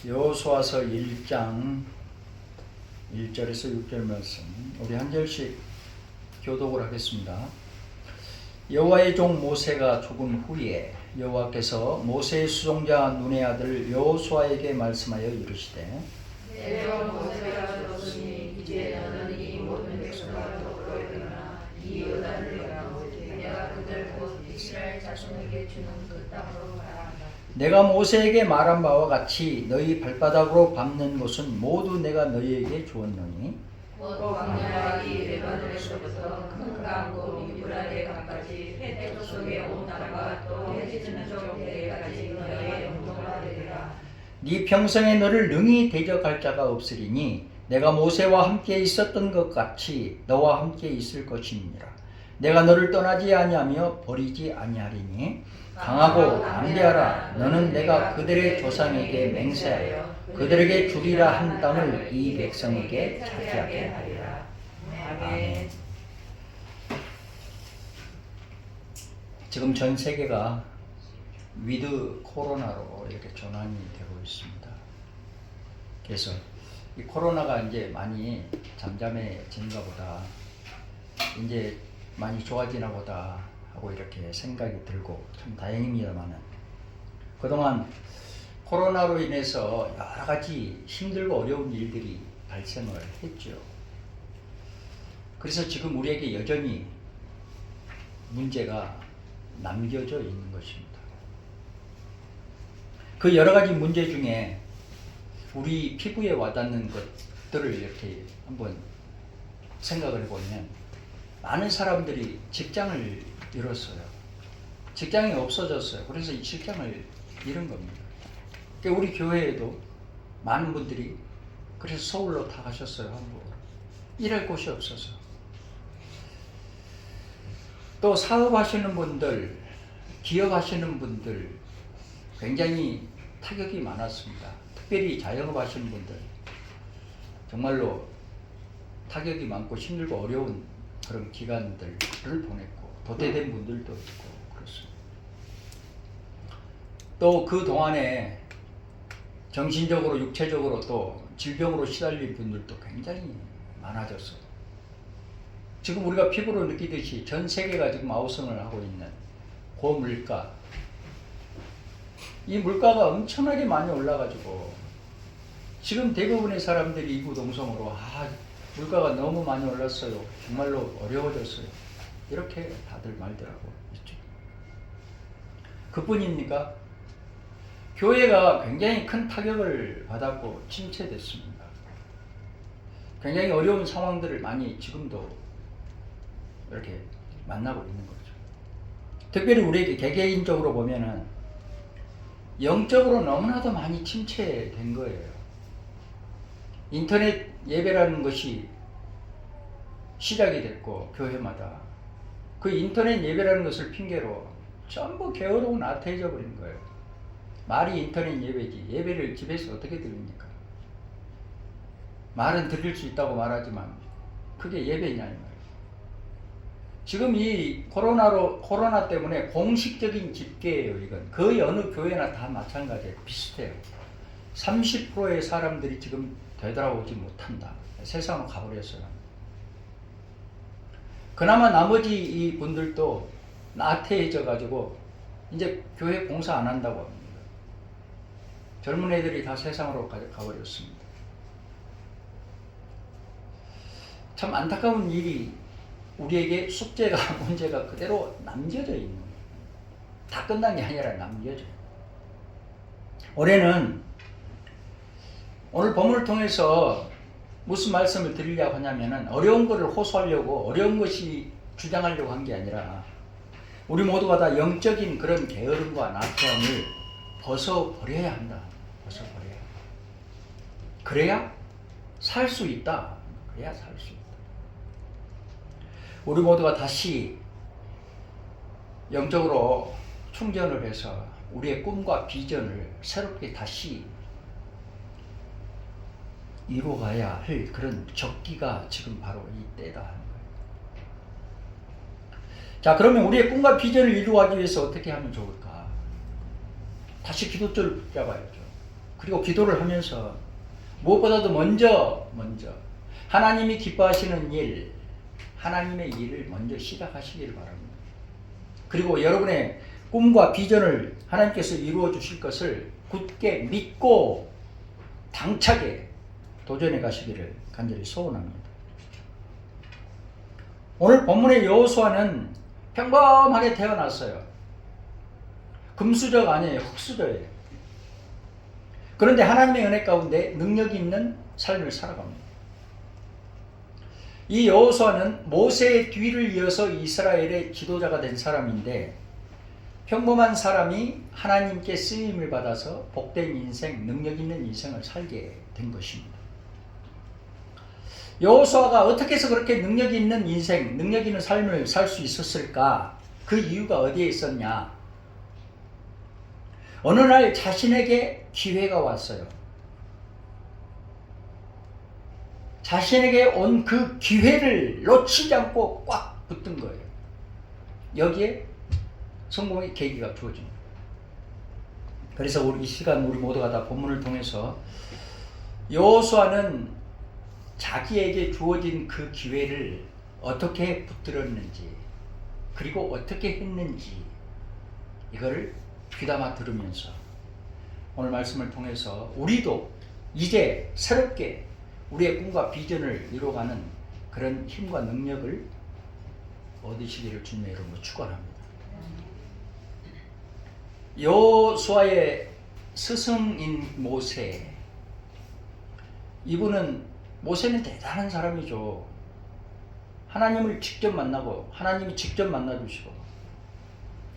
여호수아서 1장 1절에서 6절 말씀 우리 한 절씩 교독을 하겠습니다. 여호와의 종 모세가 죽은 후에 여호와께서 모세의 수종자 눈의 아들 여호수아에게 말씀하여 이르시되 내가 모세가 죽었으니 이제 너는 이 모든 백성과 더불어 일어나 이 요단을 건너 내가 그들 곧 이스라엘 자손에게 주는 그 땅으로 가라. 내가 모세에게 말한 바와 같이 너희 발바닥으로 밟는 곳은 모두 내가 너희에게 주었노니 곧 광야와 이 레바논에서부터 큰 강고 유브라데 강까지 해택 속에 온 나라가 또 해지는 쪽 대까지 너희의 영토가 되리라. 네 평생에 너를 능히 대적할 자가 없으리니 내가 모세와 함께 있었던 것 같이 너와 함께 있을 것이니라. 내가 너를 떠나지 아니하며 버리지 아니하리니 강하고 담대하라. 너는 내가 그들의 조상에게 맹세하여 그들에게 주리라 한 땅을 이 백성에게 차지하게 하리라. 아멘. 지금 전 세계가 위드 코로나로 이렇게 전환이 되고 있습니다. 그래서 이 코로나가 이제 많이 잠잠해지는가 보다, 이제 많이 좋아지나 보다 하고 이렇게 생각이 들고 참 다행입니다만은, 그동안 코로나로 인해서 여러 가지 힘들고 어려운 일들이 발생을 했죠. 그래서 지금 우리에게 여전히 문제가 남겨져 있는 것입니다. 그 여러 가지 문제 중에 우리 피부에 와닿는 것들을 이렇게 한번 생각을 해보면, 많은 사람들이 직장을 잃었어요. 직장이 없어졌어요. 그래서 이 직장을 잃은 겁니다. 그러니까 우리 교회에도 많은 분들이 그래서 서울로 다 가셨어요. 한국. 일할 곳이 없어서. 또 사업하시는 분들, 기업하시는 분들 굉장히 타격이 많았습니다. 특별히 자영업 하시는 분들 정말로 타격이 많고 힘들고 어려운 그런 기간들을 보냈고, 도태된 분들도 있고 그렇습니다. 또 그 동안에 정신적으로 육체적으로 또 질병으로 시달린 분들도 굉장히 많아졌어요. 지금 우리가 피부로 느끼듯이 전 세계가 지금 아우성을 하고 있는 고물가, 이 물가가 엄청나게 많이 올라가지고 지금 대부분의 사람들이 이구동성으로 물가가 너무 많이 올랐어요, 정말로 어려워졌어요, 이렇게 다들 말들하고 있죠. 그뿐입니까? 교회가 굉장히 큰 타격을 받았고 침체됐습니다. 굉장히 어려운 상황들을 많이 지금도 이렇게 만나고 있는 거죠. 특별히 우리에게 개개인적으로 보면은 영적으로 너무나도 많이 침체된 거예요. 인터넷 예배라는 것이 시작이 됐고, 교회마다 그 인터넷 예배라는 것을 핑계로 전부 게으르고 나태해져 버린 거예요. 말이 인터넷 예배지, 예배를 집에서 어떻게 드립니까? 말은 드릴 수 있다고 말하지만 그게 예배냐 이 말이에요. 지금 이 코로나 때문에 공식적인 집계예요. 이건 거의 어느 교회나 다 마찬가지예요. 비슷해요. 30%의 사람들이 지금 되돌아오지 못한다. 세상으로 가버렸어요. 그나마 나머지 이 분들도 나태해져 가지고 이제 교회 봉사 안 한다고 합니다. 젊은 애들이 다 세상으로 가버렸습니다. 참 안타까운 일이 우리에게 숙제가 문제가 그대로 남겨져 있는 거예요. 다 끝난 게 아니라 남겨져요. 올해는 오늘 본문을 통해서 무슨 말씀을 드리려고 하냐면은, 어려운 것을 호소하려고, 어려운 것이 주장하려고 한 게 아니라 우리 모두가 다 영적인 그런 게으름과 나태함을 벗어버려야 한다. 벗어버려야. 그래야 살 수 있다. 그래야 살 수 있다. 우리 모두가 다시 영적으로 충전을 해서 우리의 꿈과 비전을 새롭게 다시 이루어가야 할 그런 적기가 지금 바로 이때다 하는 거예요. 자, 그러면 우리의 꿈과 비전을 이루어가기 위해서 어떻게 하면 좋을까? 다시 기도줄을 붙잡아야죠. 그리고 기도를 하면서 무엇보다도 먼저 하나님이 기뻐하시는 일, 하나님의 일을 먼저 시작하시기를 바랍니다. 그리고 여러분의 꿈과 비전을 하나님께서 이루어 주실 것을 굳게 믿고 당차게 도전해 가시기를 간절히 소원합니다. 오늘 본문의 여호수아는 평범하게 태어났어요. 금수저가 아니에요. 흙수저예요. 그런데 하나님의 은혜 가운데 능력이 있는 삶을 살아갑니다. 이 여호수아는 모세의 뒤를 이어서 이스라엘의 지도자가 된 사람인데 평범한 사람이 하나님께 쓰임을 받아서 복된 인생, 능력 있는 인생을 살게 된 것입니다. 여호수아가 어떻게 해서 그렇게 능력 있는 인생, 능력 있는 삶을 살 수 있었을까? 그 이유가 어디에 있었냐? 어느 날 자신에게 기회가 왔어요. 자신에게 온 그 기회를 놓치지 않고 꽉 붙든 거예요. 여기에 성공의 계기가 주어집니다. 그래서 우리 이 시간 우리 모두가 다 본문을 통해서 여호수아는 자기에게 주어진 그 기회를 어떻게 붙들었는지 그리고 어떻게 했는지 이거를 귀담아 들으면서 오늘 말씀을 통해서 우리도 이제 새롭게 우리의 꿈과 비전을 이루어가는 그런 힘과 능력을 얻으시기를 주님의 이름으로 축원합니다. 여호수아의 스승인 모세, 이분은 모세는 대단한 사람이죠. 하나님을 직접 만나고 하나님이 직접 만나주시고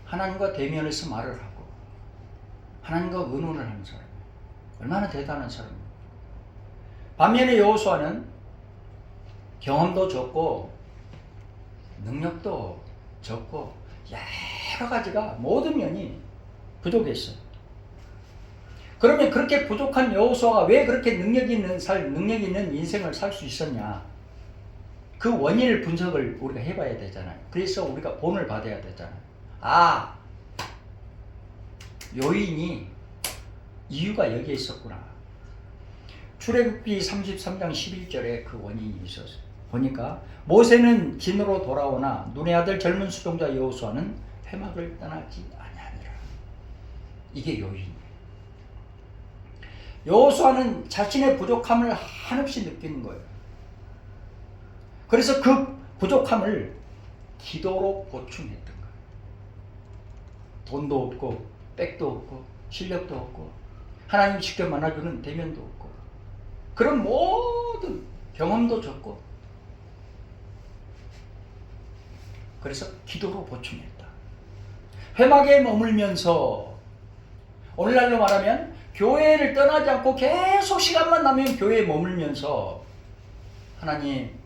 하나님과 대면해서 말을 하고 하나님과 의논을 하는 사람, 얼마나 대단한 사람입니까? 반면에 여호수아는 경험도 적고 능력도 적고 여러 가지가 모든 면이 부족했어요. 그러면 그렇게 부족한 여호수아가 왜 그렇게 능력 있는 인생을 살 수 있었냐? 그 원인을 분석을 우리가 해봐야 되잖아요. 그래서 우리가 본을 받아야 되잖아요. 아, 요인이 이유가 여기에 있었구나. 출애굽기 33장 11절에 그 원인이 있었어요. 보니까 모세는 진으로 돌아오나 눈의 아들 젊은 수종자 여호수아는 회막을 떠나지 아니하니라. 이게 요인이에요. 여호수아는 자신의 부족함을 한없이 느끼는 거예요. 그래서 그 부족함을 기도로 보충했던 거예요. 돈도 없고 백도 없고 실력도 없고 하나님 직접 만나주는 대면도 없고 그런 모든 경험도 적고 그래서 기도로 보충했다. 회막에 머물면서 오늘날로 말하면 교회를 떠나지 않고 계속 시간만 나면 교회에 머물면서 하나님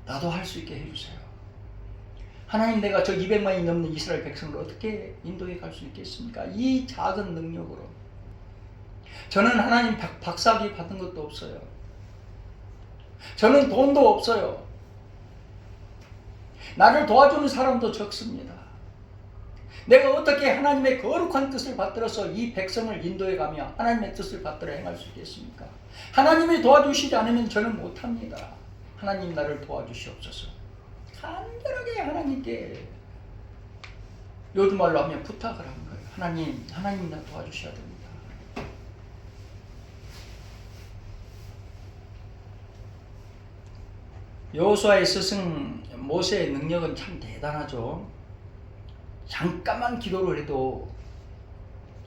나도 할 수 있게 해주세요. 하나님 내가 저 200만이 넘는 이스라엘 백성을 어떻게 인도해 갈 수 있겠습니까? 이 작은 능력으로 저는 하나님 박사학위 받은 것도 없어요. 저는 돈도 없어요. 나를 도와주는 사람도 적습니다. 내가 어떻게 하나님의 거룩한 뜻을 받들어서 이 백성을 인도해 가며 하나님의 뜻을 받들어 행할 수 있겠습니까? 하나님이 도와주시지 않으면 저는 못합니다. 하나님 나를 도와주시옵소서. 간절하게 하나님께 요즘 말로 하면 부탁을 한 거예요. 하나님 나 도와주셔야 됩니다. 여호수아의 스승 모세의 능력은 참 대단하죠. 잠깐만 기도를 해도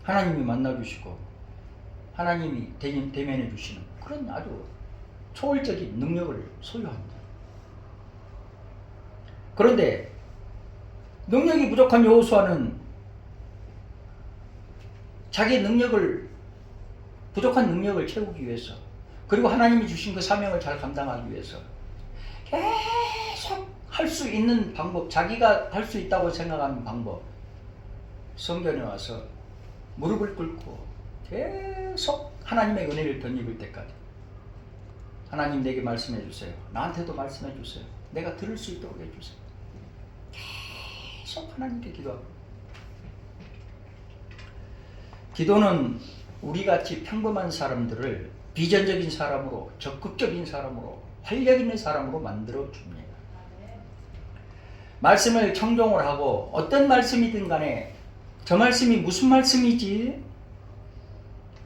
하나님이 만나주시고 하나님이 대면해 주시는 그런 아주 초월적인 능력을 소유합니다. 그런데 능력이 부족한 여호수아는 자기 부족한 능력을 채우기 위해서 그리고 하나님이 주신 그 사명을 잘 감당하기 위해서 계속 할 수 있는 방법, 자기가 할 수 있다고 생각하는 방법, 성전에 와서 무릎을 꿇고 계속 하나님의 은혜를 덧입을 때까지 하나님 내게 말씀해 주세요. 나한테도 말씀해 주세요. 내가 들을 수 있도록 해주세요. 계속 하나님께 기도하고 기도는 우리같이 평범한 사람들을 비전적인 사람으로, 적극적인 사람으로, 활력 있는 사람으로 만들어 줍니다. 말씀을 청종을 하고 어떤 말씀이든 간에 저 말씀이 무슨 말씀이지?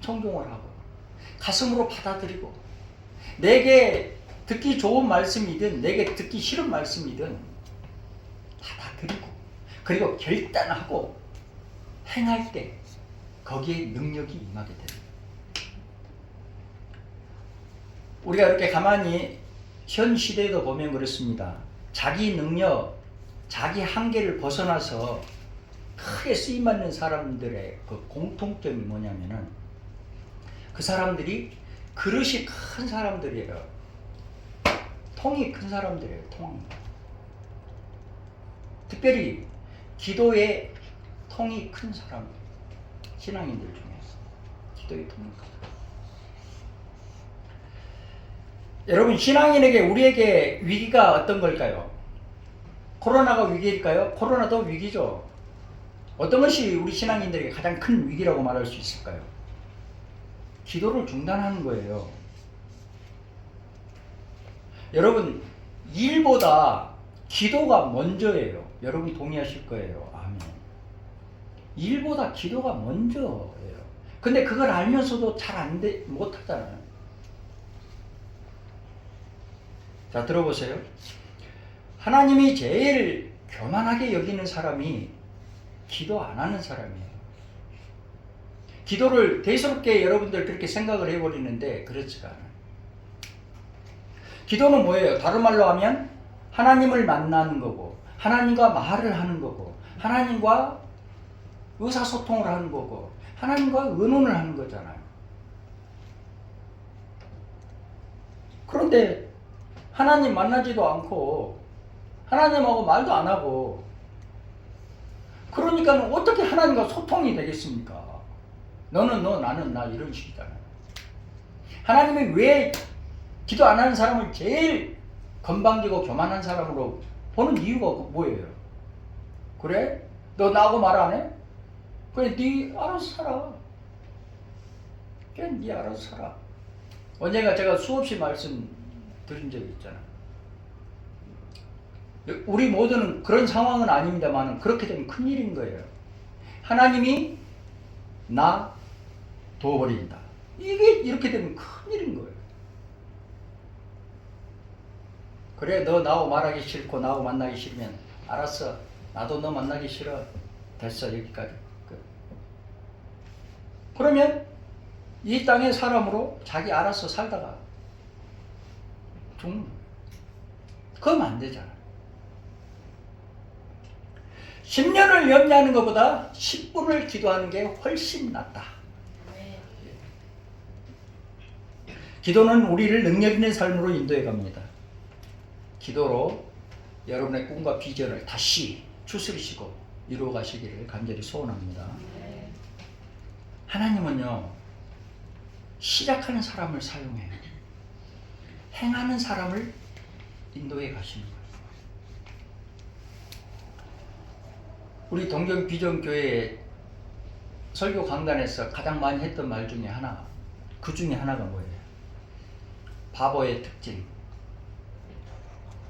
청종을 하고 가슴으로 받아들이고 내게 듣기 좋은 말씀이든 내게 듣기 싫은 말씀이든 받아들이고 그리고 결단하고 행할 때 거기에 능력이 임하게 됩니다. 우리가 이렇게 가만히 현 시대에도 보면 그렇습니다. 자기 능력, 자기 한계를 벗어나서 크게 쓰임받는 사람들의 그 공통점이 뭐냐면은 그 사람들이 그릇이 큰 사람들이에요. 통이 큰 사람들이에요. 통이. 특별히 기도의 통이 큰 사람, 신앙인들 중에서 기도의 통이 큰 사람. 여러분, 신앙인에게 우리에게 위기가 어떤 걸까요? 코로나가 위기일까요? 코로나도 위기죠. 어떤 것이 우리 신앙인들에게 가장 큰 위기라고 말할 수 있을까요? 기도를 중단하는 거예요. 여러분, 일보다 기도가 먼저예요. 여러분 동의하실 거예요. 아멘. 일보다 기도가 먼저예요. 근데 그걸 알면서도 잘 못하잖아요. 자, 들어보세요. 하나님이 제일 교만하게 여기는 사람이 기도 안 하는 사람이에요. 기도를 대수롭게 여러분들 그렇게 생각을 해버리는데 그렇지가 않아요. 기도는 뭐예요? 다른 말로 하면 하나님을 만나는 거고 하나님과 말을 하는 거고 하나님과 의사소통을 하는 거고 하나님과 의논을 하는 거잖아요. 그런데 하나님 만나지도 않고 하나님하고 말도 안 하고 그러니까 어떻게 하나님과 소통이 되겠습니까? 너는 너, 나는 나 이런 식이잖아요. 하나님이 왜 기도 안 하는 사람을 제일 건방지고 교만한 사람으로 보는 이유가 뭐예요? 그래? 너 나하고 말 안 해? 그래, 네 알아서 살아. 그냥 네 알아서 살아. 언젠가 제가 수없이 말씀 드린 적이 있잖아. 우리 모두는 그런 상황은 아닙니다만 그렇게 되면 큰일인 거예요. 하나님이 나 둬버린다. 이게 이렇게 되면 큰일인 거예요. 그래, 너 나하고 말하기 싫고 나하고 만나기 싫으면 알았어. 나도 너 만나기 싫어. 됐어, 여기까지. 그러면 이 땅의 사람으로 자기 알아서 살다가 죽는 거예요. 그러면 안 되잖아. 10년을 염려하는 것보다 10분을 기도하는 게 훨씬 낫다. 기도는 우리를 능력 있는 삶으로 인도해 갑니다. 기도로 여러분의 꿈과 비전을 다시 추스리시고 이루어 가시기를 간절히 소원합니다. 하나님은요, 시작하는 사람을 사용해요. 행하는 사람을 인도해 가시는 거예요. 우리 동경 비전교회 설교 강단에서 가장 많이 했던 말 중에 하나, 그 중에 하나가 뭐예요? 바보의 특징.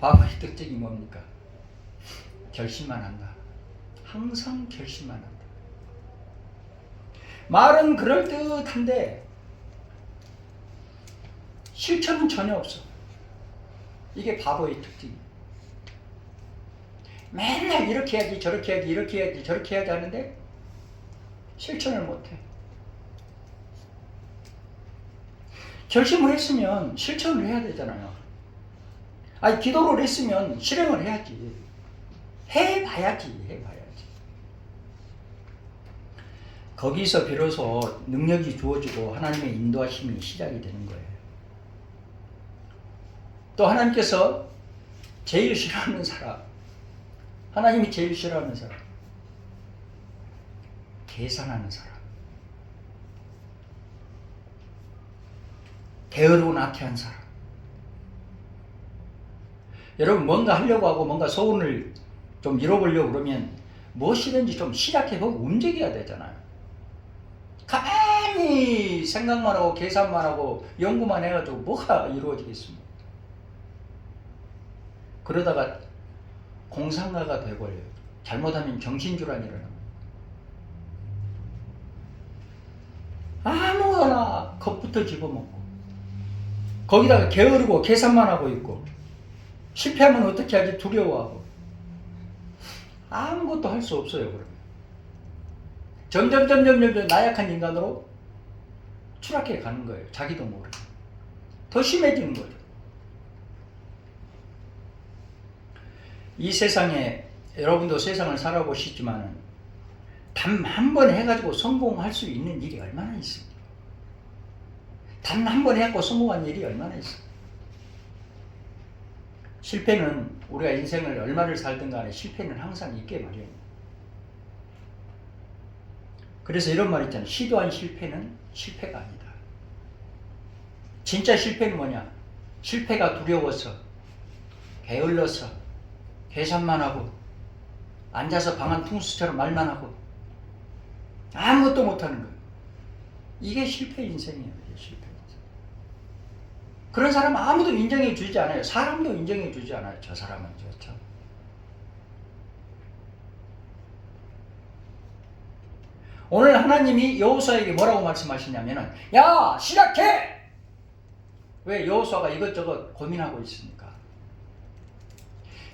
바보의 특징이 뭡니까? 결심만 한다. 항상 결심만 한다. 말은 그럴듯한데 실천은 전혀 없어. 이게 바보의 특징이에요. 맨날 이렇게 해야지 저렇게 해야지 이렇게 해야지 저렇게 해야지 하는데 실천을 못해. 결심을 했으면 실천을 해야 되잖아요. 아니, 기도를 했으면 실행을 해야지. 해봐야지. 거기서 비로소 능력이 주어지고 하나님의 인도하심이 시작이 되는 거예요. 또 하나님께서 제일 싫어하는 사람, 하나님이 제일 싫어하는 사람, 계산하는 사람, 게으르고 나태한 사람. 여러분, 뭔가 하려고 하고 뭔가 소원을 좀 이뤄보려고 그러면 무엇이든지 좀 시작해보고 움직여야 되잖아요. 가만히 가만히 생각만 하고 계산만 하고 연구만 해가지고 뭐가 이루어지겠습니까? 그러다가 공상가가 되버려요. 잘못하면 정신질환이 일어납니다. 아무거나 겁부터 집어먹고 거기다가 게으르고 계산만 하고 있고 실패하면 어떻게 하지 두려워하고 아무것도 할 수 없어요. 그러면 점점 나약한 인간으로 추락해 가는 거예요. 자기도 모르게 더 심해지는 거죠. 이 세상에 여러분도 세상을 살아보시지만 단 한 번 해가지고 성공할 수 있는 일이 얼마나 있습니까? 단 한 번 해갖고 성공한 일이 얼마나 있습니까? 실패는 우리가 인생을 얼마를 살든 간에 실패는 항상 있게 마련입니다. 그래서 이런 말 있잖아요. 시도한 실패는 실패가 아니다. 진짜 실패는 뭐냐? 실패가 두려워서 게을러서 계산만 하고 앉아서 방한 퉁수처럼 말만 하고 아무것도 못하는 거예요. 이게 실패 인생이에요. 이게 실패 인생. 그런 사람 아무도 인정해 주지 않아요. 사람도 인정해 주지 않아요. 저 사람은 참. 오늘 하나님이 여호수아에게 뭐라고 말씀하시냐면은 야 시작해! 왜 여호수아가 이것저것 고민하고 있습니까?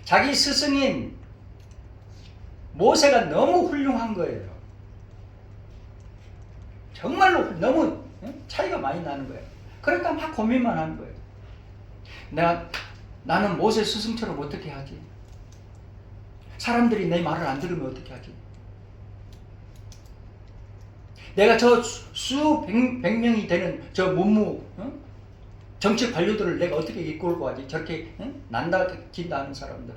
자기 스승인 모세가 너무 훌륭한 거예요. 정말로 너무 차이가 많이 나는 거예요. 그러니까 막 고민만 하는 거예요. 나는 모세 스승처럼 어떻게 하지? 사람들이 내 말을 안 들으면 어떻게 하지? 내가 저 수백 명이 되는 저 문무 정치 관료들을 내가 어떻게 이끌고 가지? 저렇게 난다 긴다 하는 사람들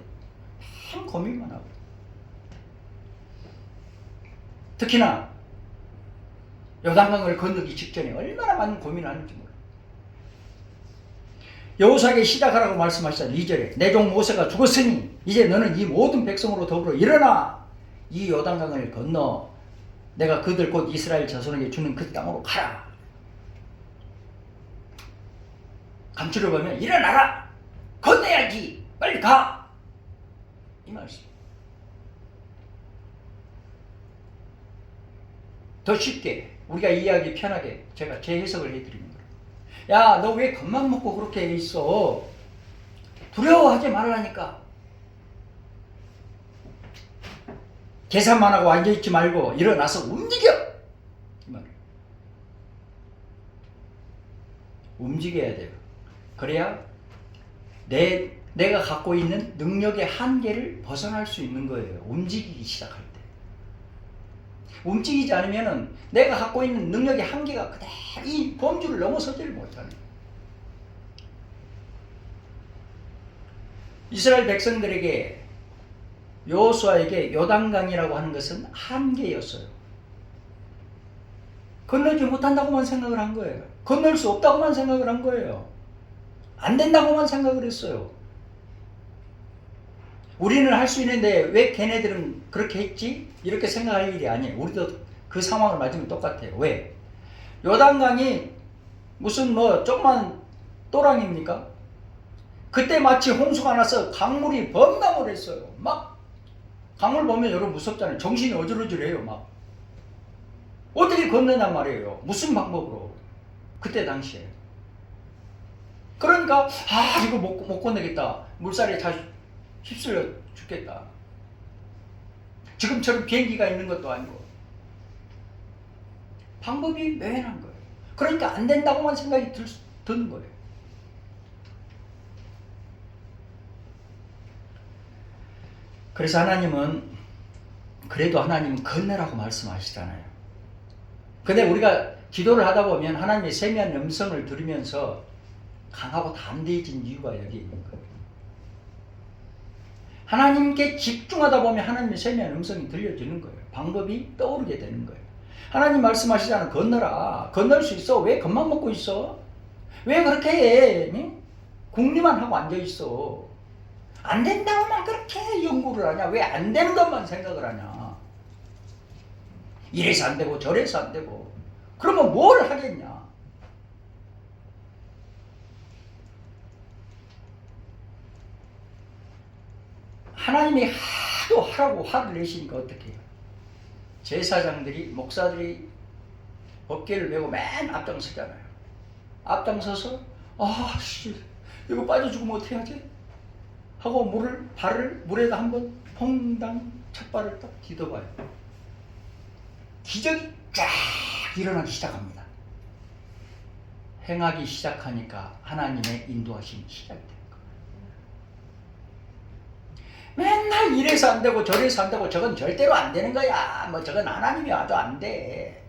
참 고민만 하고 특히나 요단강을 건너기 직전에 얼마나 많은 고민을 하는지 몰라요. 여호수아에게 시작하라고 말씀하시잖아요. 2절에 내 종 모세가 죽었으니 이제 너는 이 모든 백성으로 더불어 일어나 이 요단강을 건너 내가 그들 곧 이스라엘 자손에게 주는 그 땅으로 가라. 감추려 보면 일어나라. 건너야지. 빨리 가. 이 말씀. 더 쉽게 우리가 이해하기 편하게 제가 재해석을 해드리는 거예요. 야, 너 왜 겁만 먹고 그렇게 있어? 두려워하지 말라니까. 계산만 하고 앉아있지 말고 일어나서 움직여. 이 말이에요. 움직여야 돼요. 그래야 내가 갖고 있는 능력의 한계를 벗어날 수 있는 거예요. 움직이기 시작할 때. 움직이지 않으면 내가 갖고 있는 능력의 한계가 그대로 이 범주를 넘어서지를 못하는 거예요. 이스라엘 백성들에게 여호수아에게 요단강이라고 하는 것은 한계였어요. 건너지 못한다고만 생각을 한 거예요. 건널 수 없다고만 생각을 한 거예요. 안 된다고만 생각을 했어요. 우리는 할 수 있는데 왜 걔네들은 그렇게 했지? 이렇게 생각할 일이 아니에요. 우리도 그 상황을 맞으면 똑같아요. 왜? 요단강이 무슨 조그만 또랑입니까? 그때 마치 홍수가 나서 강물이 범람을 했어요. 막 강물 보면 여러분 무섭잖아요. 정신이 어지러지래요. 막 어떻게 건너냔 말이에요. 무슨 방법으로? 그때 당시에. 그러니까 이거 못 건너겠다. 물살에 다 휩쓸려 죽겠다. 지금처럼 비행기가 있는 것도 아니고 방법이 매연한 거예요. 그러니까 안 된다고만 생각이 드는 거예요. 그래서 하나님은 그래도 하나님은 건너라고 말씀하시잖아요. 근데 우리가 기도를 하다 보면 하나님의 세미한 음성을 들으면서 강하고 담대해진 이유가 여기 있는 거예요. 하나님께 집중하다 보면 하나님의 세미한 음성이 들려지는 거예요. 방법이 떠오르게 되는 거예요. 하나님 말씀하시잖아요. 건너라. 건널 수 있어. 왜 겁만 먹고 있어? 왜 그렇게 해? 응? 궁리만 하고 앉아있어. 안 된다고만 그렇게 연구를 하냐? 왜 안 되는 것만 생각을 하냐? 이래서 안 되고 저래서 안 되고 그러면 뭘 하겠냐? 하나님이 하도 하라고 화를 내시니까 어떻게 해요? 제사장들이, 목사들이 어깨를 메고 맨 앞장서잖아요. 앞장서서 아씨 이거 빠져 죽으면 어떻게 하지? 하고 발을 물에다 한번 퐁당 첫발을 딱 디뎌봐요. 기적이 쫙 일어나기 시작합니다. 행하기 시작하니까 하나님의 인도하심이 시작돼요. 맨날 이래서 안 되고 저래서 안 되고 저건 절대로 안 되는 거야. 뭐 저건 하나님이 와도 안 돼.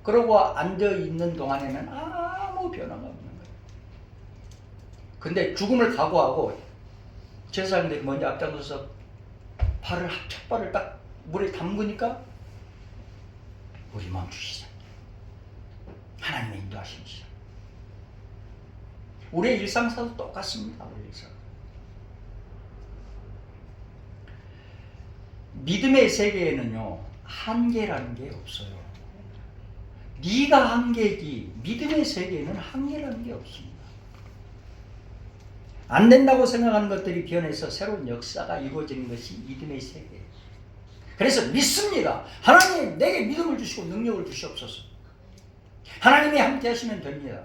그러고 앉아 있는 동안에는 아무 변화가 없는 거예요. 근데 죽음을 각오하고 제사장들이 먼저 앞장서서 첫 발을 딱 물에 담그니까 우리 멈추시죠. 하나님의 인도하심이 시작. 우리의 일상사도 똑같습니다. 우리 일상. 믿음의 세계에는요 한계라는 게 없어요. 네가 한계지 믿음의 세계에는 한계라는 게 없습니다. 안 된다고 생각하는 것들이 변해서 새로운 역사가 이루어지는 것이 믿음의 세계예요. 그래서 믿습니다. 하나님 내게 믿음을 주시고 능력을 주시옵소서. 하나님이 함께 하시면 됩니다.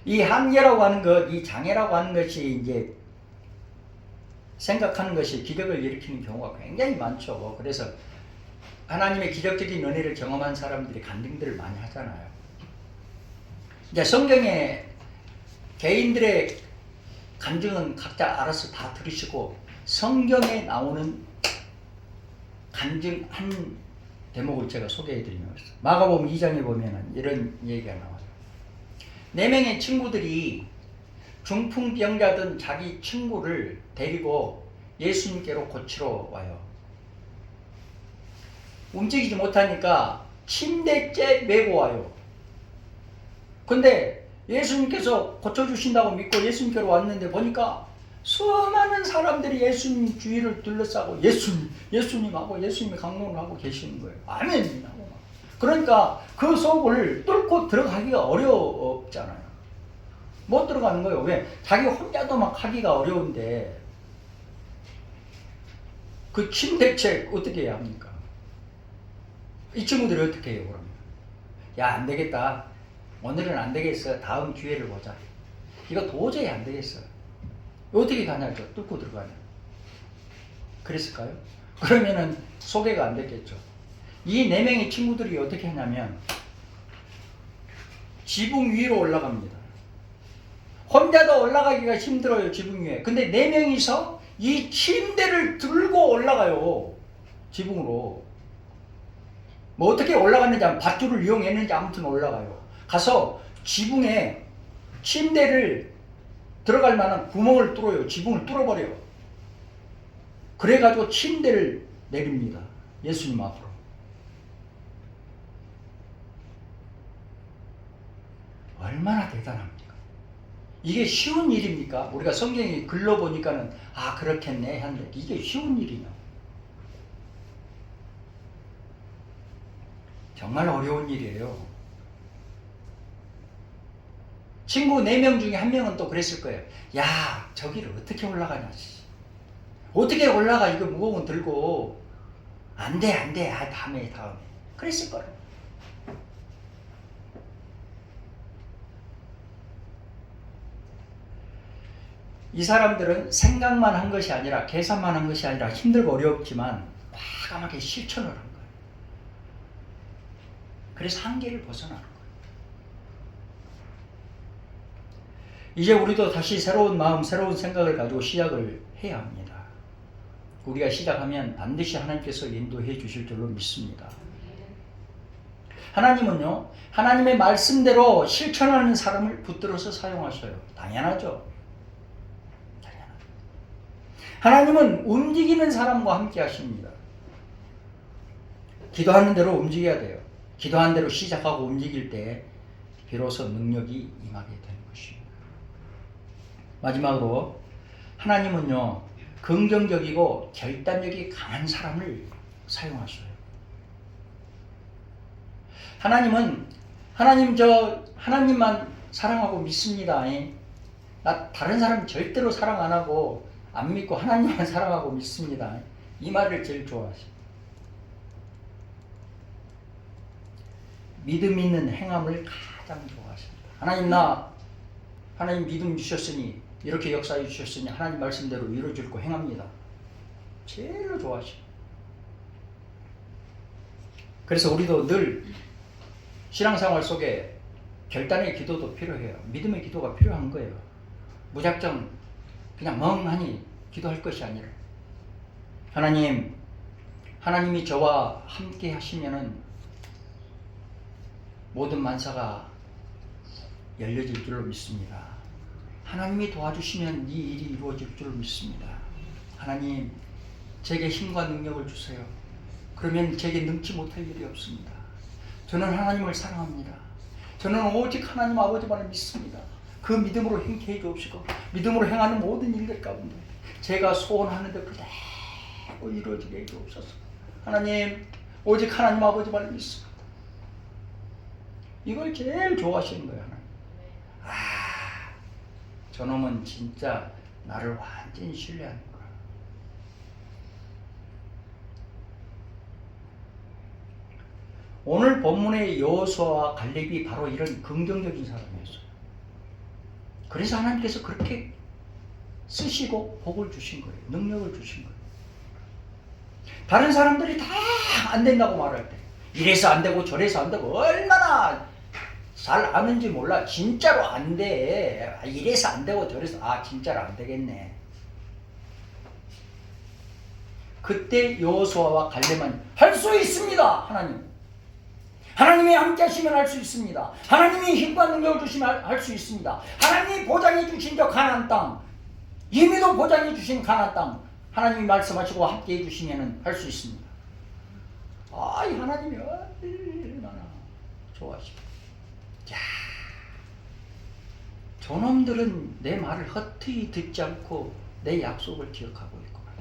이 한계라고 하는 것, 이 장애라고 하는 것이 이제 생각하는 것이 기적을 일으키는 경우가 굉장히 많죠. 그래서 하나님의 기적적인 은혜를 경험한 사람들이 간증들을 많이 하잖아요. 이제 성경에 개인들의 간증은 각자 알아서 다 들으시고 성경에 나오는 간증 한 대목을 제가 소개해 드리면서 마가복음 2장에 보면은 이런 얘기가 나와요. 4명의 친구들이 중풍병자든 자기 친구를 데리고 예수님께로 고치러 와요. 움직이지 못하니까 침대째 메고 와요. 근데 예수님께서 고쳐주신다고 믿고 예수님께로 왔는데 보니까 수많은 사람들이 예수님 주위를 둘러싸고 예수님하고 예수님의 강론을 하고 계시는 거예요. 아멘 하고 막. 그러니까 그 속을 뚫고 들어가기가 어렵잖아요. 못 들어가는 거예요. 왜? 자기 혼자도 막 하기가 어려운데 그 침대책 어떻게 해야 합니까? 이 친구들이 어떻게 해요 그러면? 야 안 되겠다. 오늘은 안 되겠어. 다음 기회를 보자. 이거 도저히 안 되겠어. 어떻게 가냐죠? 뚫고 들어가냐. 그랬을까요? 그러면은 소개가 안 됐겠죠. 이 4명의 친구들이 어떻게 하냐면 지붕 위로 올라갑니다. 혼자도 올라가기가 힘들어요. 지붕 위에. 근데 4명이서 이 침대를 들고 올라가요. 지붕으로. 뭐 어떻게 올라갔는지 밧줄을 이용했는지 아무튼 올라가요. 가서 지붕에 침대를 들어갈 만한 구멍을 뚫어요. 지붕을 뚫어버려요. 그래가지고 침대를 내립니다. 예수님 앞으로. 얼마나 대단합니까? 이게 쉬운 일입니까? 우리가 성경에 글러보니까는 아 그렇겠네 한데 이게 쉬운 일이냐? 정말 어려운 일이에요. 친구 4명 중에 1명은 또 그랬을 거예요. 야 저기를 어떻게 올라가냐. 어떻게 올라가 이거 무거운 거 들고. 안돼 아 다음에 그랬을 거예요. 이 사람들은 생각만 한 것이 아니라 계산만 한 것이 아니라 힘들고 어렵지만 과감하게 실천을 한 거예요. 그래서 한계를 벗어나는 거예요. 이제 우리도 다시 새로운 마음, 새로운 생각을 가지고 시작을 해야 합니다. 우리가 시작하면 반드시 하나님께서 인도해 주실 줄로 믿습니다. 하나님은요, 하나님의 말씀대로 실천하는 사람을 붙들어서 사용하셔요. 당연하죠. 하나님은 움직이는 사람과 함께 하십니다. 기도하는 대로 움직여야 돼요. 기도하는 대로 시작하고 움직일 때 비로소 능력이 임하게 되는 것입니다. 마지막으로 하나님은요 긍정적이고 결단력이 강한 사람을 사용하셔요. 하나님은 하나님만 사랑하고 믿습니다. 나 다른 사람 절대로 사랑 안 하고 안 믿고 하나님만 사랑하고 믿습니다. 이 말을 제일 좋아하셔요. 믿음 있는 행함을 가장 좋아하십니다. 하나님 믿음 주셨으니 이렇게 역사해 주셨으니 하나님 말씀대로 이루어질 거 행합니다. 제일 좋아하셔요. 그래서 우리도 늘 신앙생활 속에 결단의 기도도 필요해요. 믿음의 기도가 필요한 거예요. 무작정 그냥 멍하니 기도할 것이 아니라 하나님이 저와 함께 하시면은 모든 만사가 열려질 줄로 믿습니다. 하나님이 도와주시면 이 일이 이루어질 줄로 믿습니다. 하나님, 제게 힘과 능력을 주세요. 그러면 제게 능치 못할 일이 없습니다. 저는 하나님을 사랑합니다. 저는 오직 하나님 아버지만을 믿습니다. 그 믿음으로 행케 해 주옵시고 믿음으로 행하는 모든 일들 가운데 제가 소원하는 데 그대로 이루어지게 해 주옵소서. 하나님, 오직 하나님 아버지만을 믿습니다. 이걸 제일 좋아하시는 거예요. 하나님. 저놈은 진짜 나를 완전히 신뢰하는 거야. 오늘 본문의 여호수아와 갈렙이 바로 이런 긍정적인 사람이었어요. 그래서 하나님께서 그렇게 쓰시고 복을 주신 거예요. 능력을 주신 거예요. 다른 사람들이 다 안 된다고 말할 때 이래서 안 되고 저래서 안 되고 얼마나 잘 아는지 몰라. 진짜로 안 돼. 이래서 안 되고 저래서 진짜로 안 되겠네. 그때 여호수아와 갈렙은 할 수 있습니다. 하나님이 함께 하시면 할 수 있습니다. 하나님이 힘과 능력을 주시면 할 수 있습니다. 하나님이 보장해 주신 저 가나안 땅, 이미도 보장해 주신 가나안 땅, 하나님이 말씀하시고 함께 해주시면 할 수 있습니다. 이 하나님이 얼마나 좋아하십니까? 저놈들은 내 말을 헛되이 듣지 않고 내 약속을 기억하고 있구나.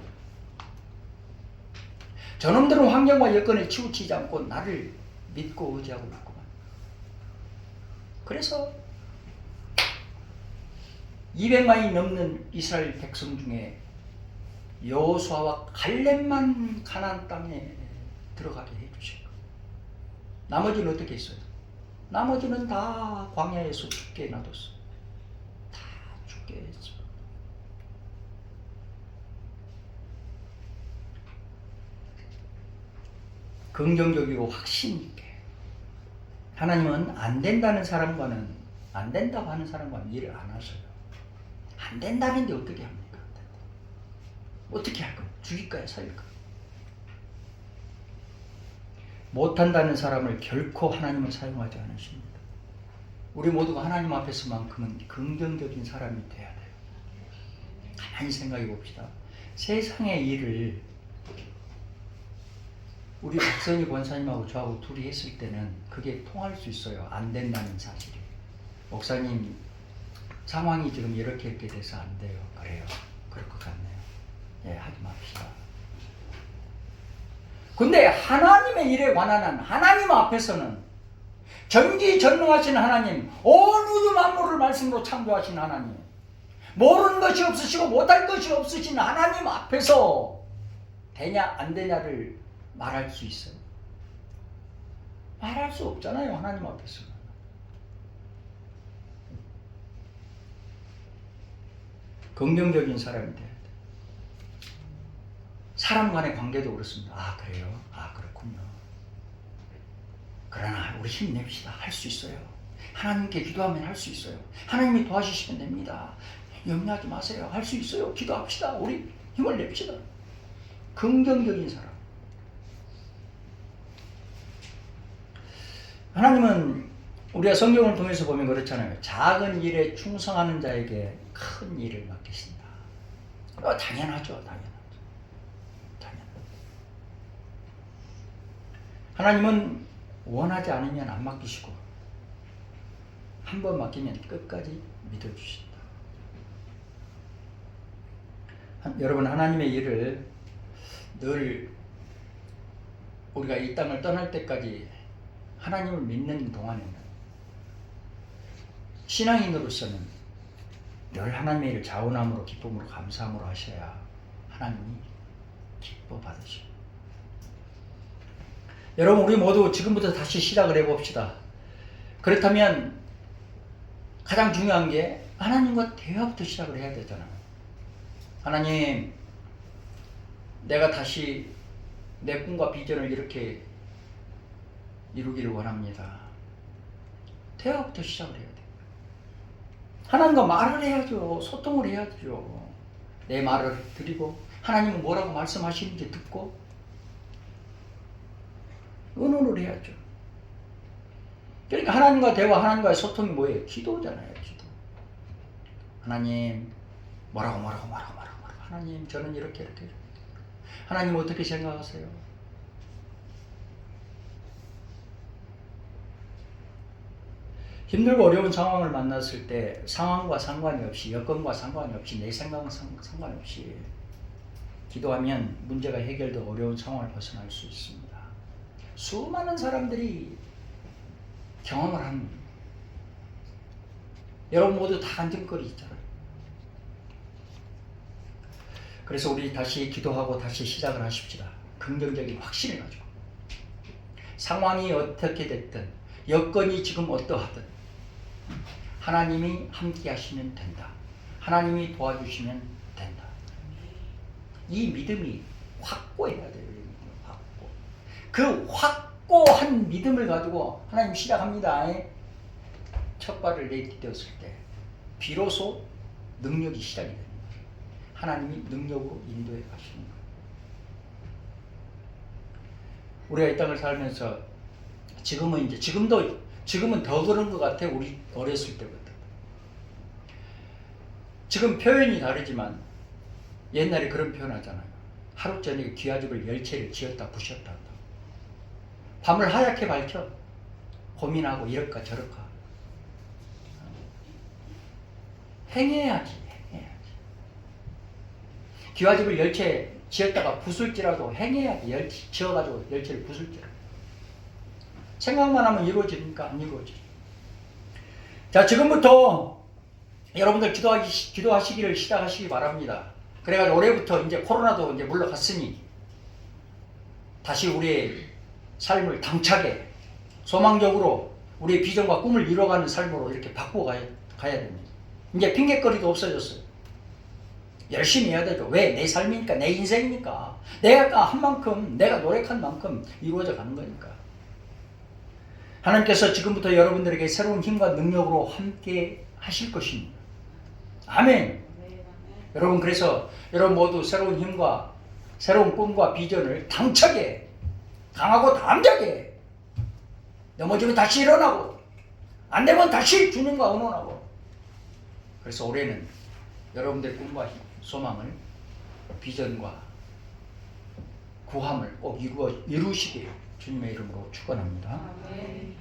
저놈들은 환경과 여건에 치우치지 않고 나를 믿고 의지하고 있구만. 그래서 200만이 넘는 이스라엘 백성 중에 여호수아와 갈렙만 가나안 땅에 들어가게 해주신 거예요. 나머지는 어떻게 했어요? 나머지는 다 광야에서 죽게 놔뒀어요. 다 죽게 했죠. 긍정적이고 확신 있게. 하나님은 안 된다는 사람과는 안 된다고 하는 사람과는 일을 안 하셔요. 안 된다는데 어떻게 합니까? 어떻게 할 거예요? 죽일까요? 살릴까요? 못한다는 사람을 결코 하나님은 사용하지 않으십니다. 우리 모두가 하나님 앞에서만큼은 긍정적인 사람이 돼야 돼요. 가만히 생각해 봅시다. 세상의 일을 우리 박선희 권사님하고 저하고 둘이 했을 때는 그게 통할 수 있어요. 안 된다는 사실이. 목사님, 상황이 지금 이렇게 돼서 안 돼요. 그래요. 그럴 것 같네요. 하지 맙시다. 근데 하나님의 일에 관한 한 하나님 앞에서는 전지전능하신 하나님, 온 우주 만물을 말씀으로 창조하신 하나님, 모르는 것이 없으시고 못할 것이 없으신 하나님 앞에서 되냐 안 되냐를 말할 수 있어요? 말할 수 없잖아요. 하나님 앞에서는. 긍정적인 사람이 돼야 돼. 사람 간의 관계도 그렇습니다. 그래요? 그렇군요. 그러나 우리 힘냅시다. 할 수 있어요. 하나님께 기도하면 할 수 있어요. 하나님이 도와주시면 됩니다. 염려하지 마세요. 할 수 있어요. 기도합시다. 우리 힘을 냅시다. 긍정적인 사람. 하나님은 우리가 성경을 통해서 보면 그렇잖아요. 작은 일에 충성하는 자에게 큰 일을 맡기신다. 당연하죠. 하나님은 원하지 않으면 안 맡기시고 한 번 맡기면 끝까지 믿어주신다. 여러분, 하나님의 일을 늘 우리가 이 땅을 떠날 때까지 하나님을 믿는 동안에는 신앙인으로서는 늘 하나님의 일을 자원함으로 기쁨으로 감사함으로 하셔야 하나님이 기뻐 받으시고. 여러분, 우리 모두 지금부터 다시 시작을 해봅시다. 그렇다면 가장 중요한 게 하나님과 대화부터 시작을 해야 되잖아요. 하나님, 내가 다시 내 꿈과 비전을 이렇게 이루기를 원합니다. 대화부터 시작을 해야 돼요. 하나님과 말을 해야죠. 소통을 해야죠. 내 말을 드리고 하나님은 뭐라고 말씀하시는지 듣고 의논을 해야죠. 그러니까 하나님과 대화, 하나님과의 소통이 뭐예요? 기도잖아요. 기도. 하나님 뭐라고 하나님 저는 이렇게 하나님 어떻게 생각하세요? 힘들고 어려운 상황을 만났을 때 상황과 상관이 없이, 여건과 상관이 없이, 내 생각과 상관없이 기도하면 문제가 해결되고 어려운 상황을 벗어날 수 있습니다. 수많은 사람들이 경험을 합니다. 여러분 모두 다 안정거리 있잖아요. 그래서 우리 다시 기도하고 다시 시작을 하십시다. 긍정적인 확신을 가지고. 상황이 어떻게 됐든 여건이 지금 어떠하든 하나님이 함께 하시면 된다. 하나님이 도와주시면 된다. 이 믿음이 확고해야 돼요. 확고. 그 확고한 믿음을 가지고 하나님 시작합니다. 첫 발을 내딛었을 때 비로소 능력이 시작이 됩니다. 하나님이 능력으로 인도해 가시는 거예요. 우리가 이 땅을 살면서 지금은 더 그런 것 같아. 우리 어렸을 때부터. 지금 표현이 다르지만 옛날에 그런 표현 하잖아요. 하루 저녁에 귀하집을 10채를 지었다 부셨다. 밤을 하얗게 밝혀 고민하고 이럴까 저럴까. 행해야지. 귀하집을 10채 지었다가 부술지라도 행해야지. 지어가지고 10채를 부술지라도. 생각만 하면 이루어집니까? 안 이루어지죠. 자, 지금부터 여러분들 기도하시기를 시작하시기 바랍니다. 그래가지고 올해부터 이제 코로나도 이제 물러갔으니 다시 우리의 삶을 당차게 소망적으로 우리의 비전과 꿈을 이뤄가는 삶으로 이렇게 바꿔가야 됩니다. 이제 핑계거리도 없어졌어요. 열심히 해야 되죠. 왜? 내 삶이니까, 내 인생이니까. 내가 한 만큼, 내가 노력한 만큼 이루어져 가는 거니까. 하나님께서 지금부터 여러분들에게 새로운 힘과 능력으로 함께 하실 것입니다. 아멘. 여러분, 그래서 여러분 모두 새로운 힘과 새로운 꿈과 비전을 당차게, 강하고 담대하게, 넘어지면 다시 일어나고 안 되면 다시 주님과 의논하고. 그래서 올해는 여러분들의 꿈과 소망을, 비전과 구함을 꼭 이루시길 주님의 이름으로 축원합니다. 아멘.